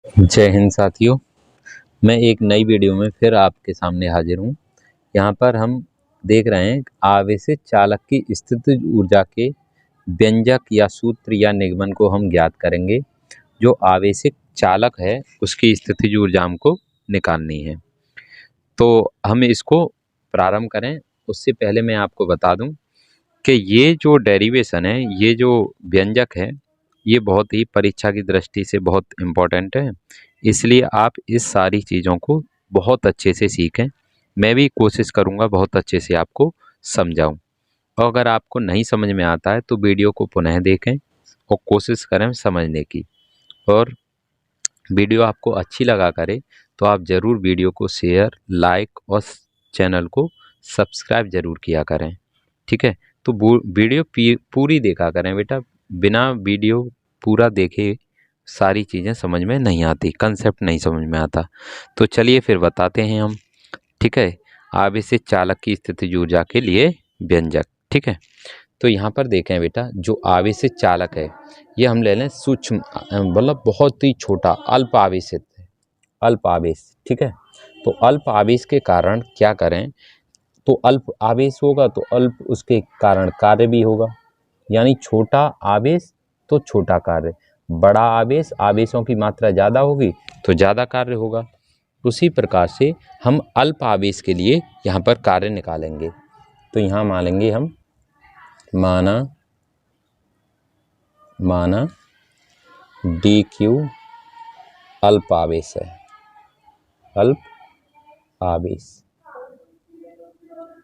जय हिंद साथियों, मैं एक नई वीडियो में फिर आपके सामने हाजिर हूँ। यहाँ पर हम देख रहे हैं आवेशित चालक की स्थितिज ऊर्जा के व्यंजक या सूत्र या निगमन को हम ज्ञात करेंगे। जो आवेशित चालक है उसकी स्थितिज ऊर्जा हमको निकालनी है। तो हम इसको प्रारंभ करें उससे पहले मैं आपको बता दूं कि ये जो डेरिवेशन है, ये जो व्यंजक है, ये बहुत ही परीक्षा की दृष्टि से बहुत इम्पोर्टेंट है। इसलिए आप इस सारी चीज़ों को बहुत अच्छे से सीखें। मैं भी कोशिश करूँगा बहुत अच्छे से आपको समझाऊं। और अगर आपको नहीं समझ में आता है तो वीडियो को पुनः देखें और कोशिश करें समझने की। और वीडियो आपको अच्छी लगा करे तो आप ज़रूर वीडियो को शेयर, लाइक और चैनल को सब्सक्राइब ज़रूर किया करें। ठीक है, तो वीडियो पूरी देखा करें बेटा। बिना वीडियो पूरा देखे सारी चीज़ें समझ में नहीं आती, कंसेप्ट नहीं समझ में आता। तो चलिए फिर बताते हैं हम। ठीक है, आवेशित चालक की स्थितिज ऊर्जा के लिए व्यंजक। ठीक है, तो यहाँ पर देखें बेटा, जो आवेशित चालक है ये हम ले लें सूक्ष्म, मतलब बहुत ही छोटा अल्प आवेशित है, अल्प आवेश। ठीक है, तो अल्प आवेश के कारण क्या करें, तो अल्प आवेश होगा तो अल्प उसके कारण कार्य भी होगा, यानी छोटा आवेश तो छोटा कार्य, बड़ा आवेश, आवेशों की मात्रा ज़्यादा होगी तो ज़्यादा कार्य होगा। उसी प्रकार से हम अल्प आवेश के लिए यहाँ पर कार्य निकालेंगे। तो यहाँ मानेंगे हम, माना डी क्यू अल्प आवेश है, अल्प आवेश।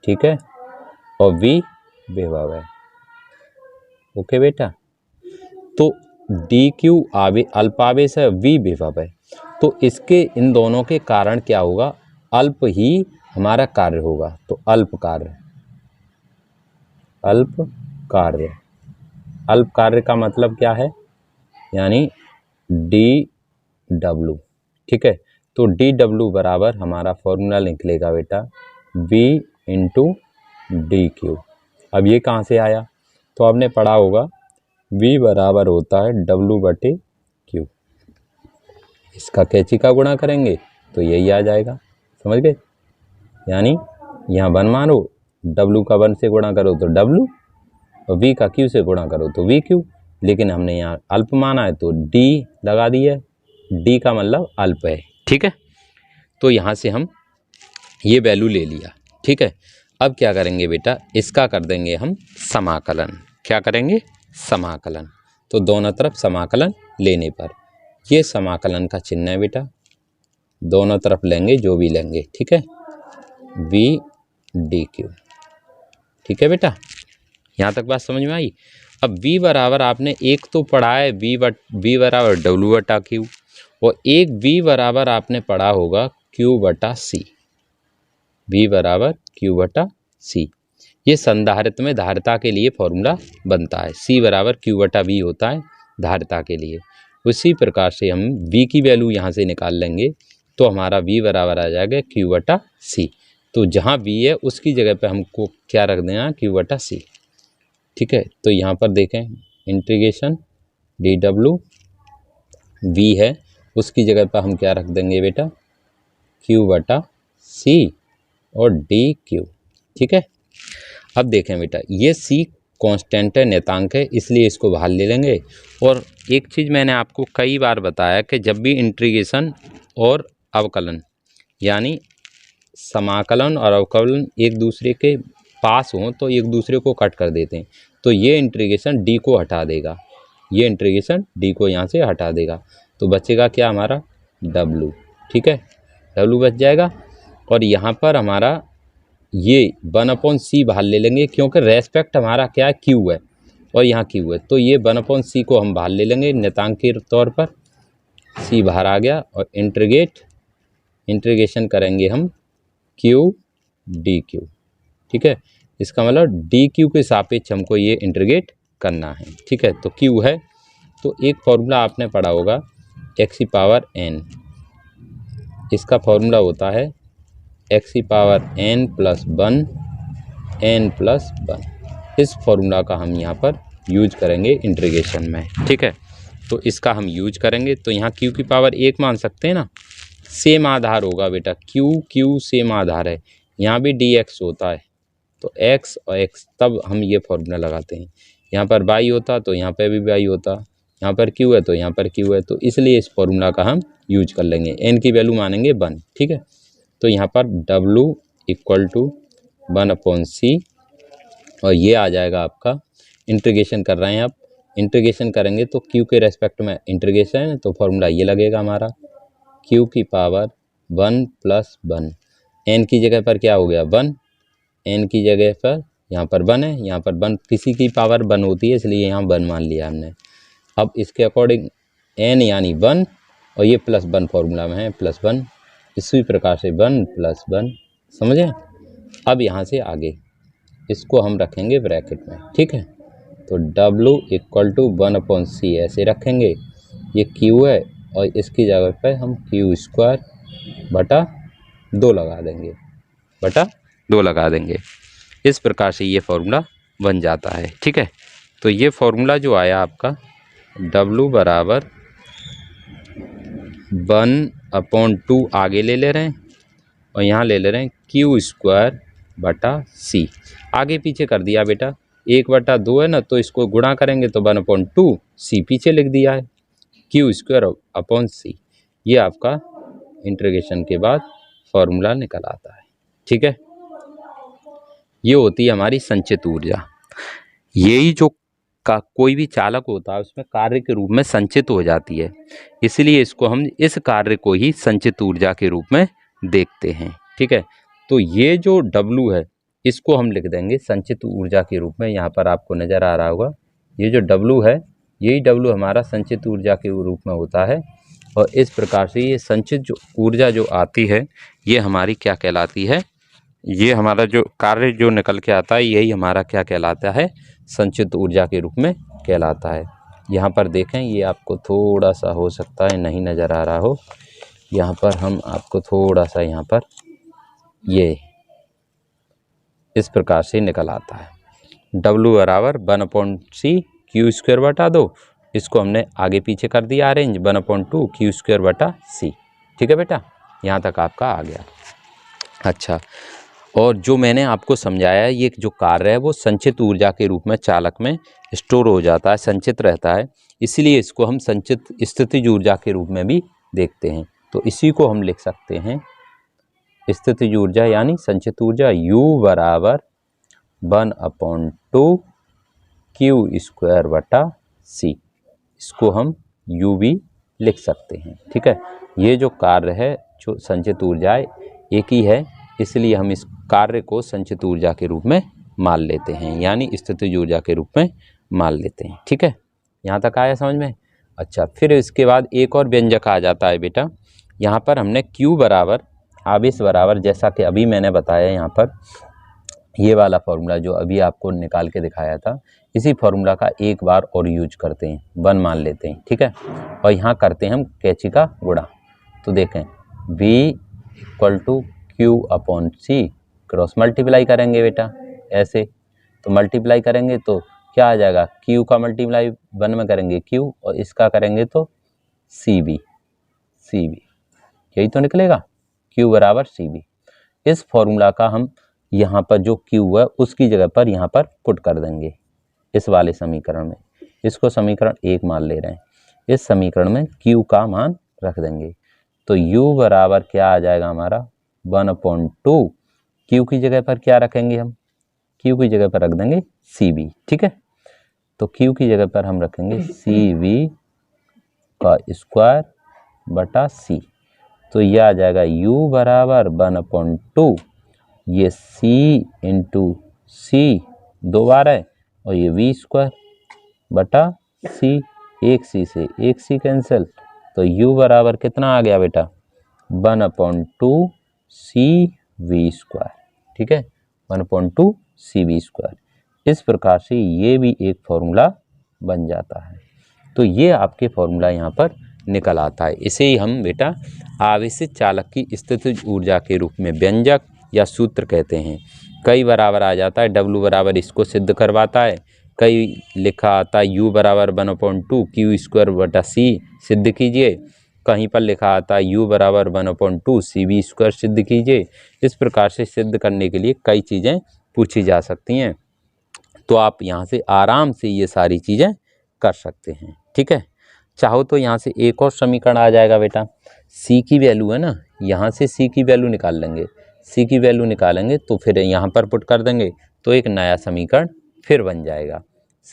ठीक है, और V विभव है। ओके बेटा, तो डी क्यू अल्पावेश है, V विभव है, तो इसके इन दोनों के कारण क्या होगा, अल्प ही हमारा कार्य होगा। तो अल्प कार्य, अल्प कार्य, अल्प कार्य का मतलब क्या है, यानी डी डब्लू। ठीक है, तो डी डब्लू बराबर हमारा फॉर्मूला निकलेगा बेटा V इंटू डी क्यू। अब ये कहाँ से आया, तो आपने पढ़ा होगा V बराबर होता है W बटे Q। इसका कैंची का गुणा करेंगे तो यही आ जाएगा, समझ गए। यानी यहाँ 1 मानो, W का 1 से गुणा करो तो W, और V का Q से गुणा करो तो VQ। लेकिन हमने यहाँ अल्प माना है तो D लगा दिया, D का मतलब अल्प है। ठीक है, तो यहाँ से हम ये वैल्यू ले लिया। ठीक है, अब क्या करेंगे बेटा, इसका कर देंगे हम समाकलन। क्या करेंगे, समाकलन। तो दोनों तरफ समाकलन लेने पर, ये समाकलन का चिन्ह है बेटा, दोनों तरफ लेंगे जो भी लेंगे। ठीक है, V डी क्यू। ठीक है बेटा, यहाँ तक बात समझ में आई। अब V बराबर आपने एक तो पढ़ा है V बराबर W बटा Q, और एक V बराबर आपने पढ़ा होगा Q बटा C, V बराबर Q बटा C। ये संधारित्र में धारिता के लिए फॉर्मूला बनता है, C बराबर Q बटा V होता है धारिता के लिए। उसी प्रकार से हम V की वैल्यू यहाँ से निकाल लेंगे तो हमारा V बराबर आ जाएगा Q बटा C। तो जहाँ V है उसकी जगह पे हमको क्या रख देना, Q बटा C। ठीक है, तो यहाँ पर देखें इंटीग्रेशन डी डब्लू, V है उसकी जगह पर हम क्या रख देंगे बेटा, Q बटा C और डी क्यू। ठीक है, अब देखें बेटा, ये C कांस्टेंट है, नेतांक है, इसलिए इसको बाहर ले लेंगे। और एक चीज़ मैंने आपको कई बार बताया कि जब भी इंटीग्रेशन और अवकलन, यानी समाकलन और अवकलन एक दूसरे के पास हों तो एक दूसरे को कट कर देते हैं। तो ये इंटीग्रेशन D को हटा देगा, ये इंटीग्रेशन D को यहाँ से हटा देगा, तो बचेगा क्या हमारा W। ठीक है, W बच जाएगा। और यहाँ पर हमारा ये 1/C बाहर ले लेंगे, क्योंकि रेस्पेक्ट हमारा क्या है, Q है और यहाँ Q है, तो ये 1/C को हम बाहर ले लेंगे नेतांक के तौर पर। C बाहर आ गया और इंटीग्रेशन करेंगे हम Q डी क्यू। ठीक है, इसका मतलब डी क्यू के सापेक्ष हमको ये इंटीग्रेट करना है। ठीक है, तो Q है, तो एक फॉर्मूला आपने पढ़ा होगा x⁴n, इसका फॉर्मूला होता है x⁴n+1 n+1। इस फॉर्मूला का हम यहाँ पर यूज करेंगे इंटीग्रेशन में। ठीक है, तो इसका हम यूज करेंगे। तो यहाँ q की पावर 1 मान सकते हैं ना, सेम आधार होगा बेटा, q सेम आधार है, यहाँ भी dx होता है तो x और x, तब हम ये फॉर्मूला लगाते हैं। यहाँ पर y होता तो यहाँ पर भी y होता, यहाँ पर q है तो यहाँ पर q है, तो इसलिए इस फॉर्मूला का हम यूज कर लेंगे। n की वैल्यू मानेंगे 1, ठीक है। तो यहाँ पर w इक्वल टू 1/c, और ये आ जाएगा आपका, इंटीग्रेशन कर रहे हैं आप, इंटीग्रेशन करेंगे तो q के रेस्पेक्ट में इंटीग्रेशन है तो फॉर्मूला ये लगेगा हमारा, q की पावर 1 + 1, n की जगह पर क्या हो गया 1, n की जगह पर यहाँ पर 1 है, यहाँ पर 1, किसी की पावर 1 होती है इसलिए यहाँ 1 मान लिया हमने। अब इसके अकॉर्डिंग n यानी 1 और ये +1 फॉर्मूला में है +1, इसी प्रकार से 1 + 1, समझे। अब यहाँ से आगे इसको हम रखेंगे ब्रैकेट में, ठीक है। तो w इक्वल टू 1/c ऐसे रखेंगे, ये q है और इसकी जगह पे हम q² बटा 2 लगा देंगे, बटा 2 लगा देंगे। इस प्रकार से ये फॉर्मूला बन जाता है, ठीक है। तो ये फॉर्मूला जो आया आपका w बराबर 1/2 आगे ले ले रहे हैं और यहाँ ले ले रहे हैं q² बटा c, आगे पीछे कर दिया बेटा, 1/2 है ना तो इसको गुणा करेंगे तो 1/2, c पीछे लिख दिया है, q² c, ये आपका इंटीग्रेशन के बाद फॉर्मूला निकल आता है, ठीक है। ये होती है हमारी संचित ऊर्जा। यही जो कोई भी चालक होता है उसमें कार्य के रूप में संचित हो जाती है, इसलिए इसको हम इस कार्य को ही संचित ऊर्जा के रूप में देखते हैं, ठीक है। तो ये जो W है इसको हम लिख देंगे संचित ऊर्जा के रूप में, यहाँ पर आपको नज़र आ रहा होगा ये जो W है, यही W हमारा संचित ऊर्जा के रूप में होता है। और इस प्रकार से ये संचित जो ऊर्जा जो आती है ये हमारी क्या कहलाती है, ये हमारा जो कार्य जो निकल के आता है यही हमारा क्या कहलाता है, संचित ऊर्जा के रूप में कहलाता है। यहाँ पर देखें, ये आपको थोड़ा सा हो सकता है नहीं नज़र आ रहा हो, यहाँ पर हम आपको थोड़ा सा यहाँ पर ये इस प्रकार से निकल आता है, W बराबर 1/c q² बटा 2, इसको हमने आगे पीछे कर दिया अरेंज, 1/2 q² बटा c, ठीक है बेटा, यहाँ तक आपका आ गया। अच्छा, और जो मैंने आपको समझाया है ये जो कार्य है वो संचित ऊर्जा के रूप में चालक में स्टोर हो जाता है, संचित रहता है, इसीलिए इसको हम संचित स्थितिज ऊर्जा के रूप में भी देखते हैं। तो इसी को हम लिख सकते हैं स्थितिज ऊर्जा यानी संचित ऊर्जा, U बराबर 1/2 q² बटा c, इसको हम U भी लिख सकते हैं, ठीक है। ये जो कार्य है जो संचित ऊर्जा है एक ही है, इसलिए हम इस कार्य को संचित ऊर्जा के रूप में मान लेते हैं, यानी स्थितिज ऊर्जा के रूप में मान लेते हैं, ठीक है। यहाँ तक आया समझ में। अच्छा, फिर इसके बाद एक और व्यंजक आ जाता है बेटा, यहाँ पर हमने Q बराबर आवेश बराबर, जैसा कि अभी मैंने बताया यहाँ पर ये वाला फॉर्मूला जो अभी आपको निकाल के दिखाया था, इसी फॉर्मूला का एक बार और यूज करते हैं, 1 मान लेते हैं, ठीक है। और यहाँ करते हैं हम कैंची का गुणा, तो देखें V equal to q/c, cross multiply करेंगे बेटा ऐसे, तो मल्टीप्लाई करेंगे तो क्या आ जाएगा, q का मल्टीप्लाई 1 में करेंगे q और इसका करेंगे तो cb, यही तो निकलेगा, q बराबर cb। इस फॉर्मूला का हम यहाँ पर जो q है उसकी जगह पर यहाँ पर पुट कर देंगे इस वाले समीकरण में, इसको समीकरण 1 मान ले रहे हैं, इस समीकरण में q का मान रख देंगे, तो u बराबर क्या आ जाएगा हमारा 1/2, q की जगह पर क्या रखेंगे हम, q की जगह पर रख देंगे cb, ठीक है। तो q की जगह पर हम रखेंगे cb का स्क्वायर बटा c, तो यह आ जाएगा u बराबर 1/2, ये c इंटू c 2 बार है और ये v² बटा c, एक c से एक c कैंसिल, तो u बराबर कितना आ गया बेटा 1/2 cv², ठीक है, 1/2 cv²। इस प्रकार से ये भी एक फॉर्मूला बन जाता है। तो ये आपके फॉर्मूला यहाँ पर निकल आता है, इसे ही हम बेटा आवेशित चालक की स्थितिज ऊर्जा के रूप में व्यंजक या सूत्र कहते हैं। कई बराबर आ जाता है, W बराबर इसको सिद्ध करवाता है, कई लिखा आता है u बराबर 1/2 क्यू स्क्वायर बटा सी सिद्ध कीजिए, कहीं पर लिखा आता है u बराबर 1/2 सी बी स्क्वायर सिद्ध कीजिए। इस प्रकार से सिद्ध करने के लिए कई चीज़ें पूछी जा सकती हैं, तो आप यहाँ से आराम से ये सारी चीज़ें कर सकते हैं। ठीक है, चाहो तो यहाँ से एक और समीकरण आ जाएगा बेटा, c की वैल्यू है ना, यहाँ से c की वैल्यू निकाल लेंगे, c की वैल्यू निकालेंगे तो फिर यहाँ पर पुट कर देंगे तो एक नया समीकरण फिर बन जाएगा।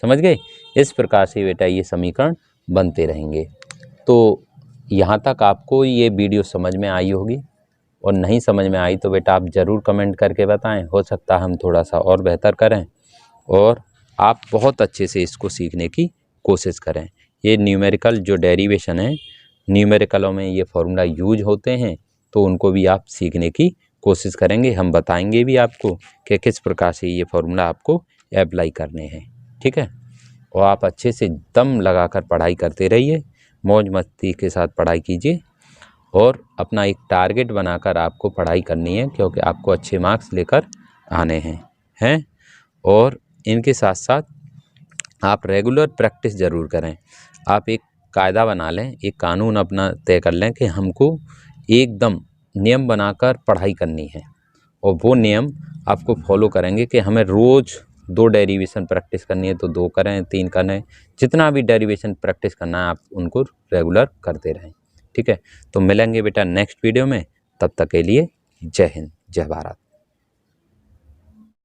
समझ गए? इस प्रकार से बेटा ये समीकरण बनते रहेंगे। तो यहाँ तक आपको ये वीडियो समझ में आई होगी, और नहीं समझ में आई तो बेटा आप ज़रूर कमेंट करके बताएं, हो सकता है हम थोड़ा सा और बेहतर करें और आप बहुत अच्छे से इसको सीखने की कोशिश करें। ये न्यूमेरिकल जो डेरिवेशन है, न्यूमेरिकलों में ये फॉर्मूला यूज होते हैं, तो उनको भी आप सीखने की कोशिश करेंगे। हम बताएंगे भी आपको कि किस प्रकार से ये फॉर्मूला आपको अप्लाई करने हैं। ठीक है, और आप अच्छे से दम लगाकर पढ़ाई करते रहिए, मौज मस्ती के साथ पढ़ाई कीजिए, और अपना एक टारगेट बनाकर आपको पढ़ाई करनी है, क्योंकि आपको अच्छे मार्क्स लेकर आने हैं। और इनके साथ साथ आप रेगुलर प्रैक्टिस ज़रूर करें। आप एक कायदा बना लें, एक कानून अपना तय कर लें कि हमको एकदम नियम बनाकर पढ़ाई करनी है, और वो नियम आपको फॉलो करेंगे कि हमें रोज़ 2 डेरिवेशन प्रैक्टिस करनी है तो 2 करें, 3 करें, जितना भी डेरिवेशन प्रैक्टिस करना है आप उनको रेगुलर करते रहें। ठीक है, तो मिलेंगे बेटा नेक्स्ट वीडियो में, तब तक के लिए जय हिंद, जय भारत।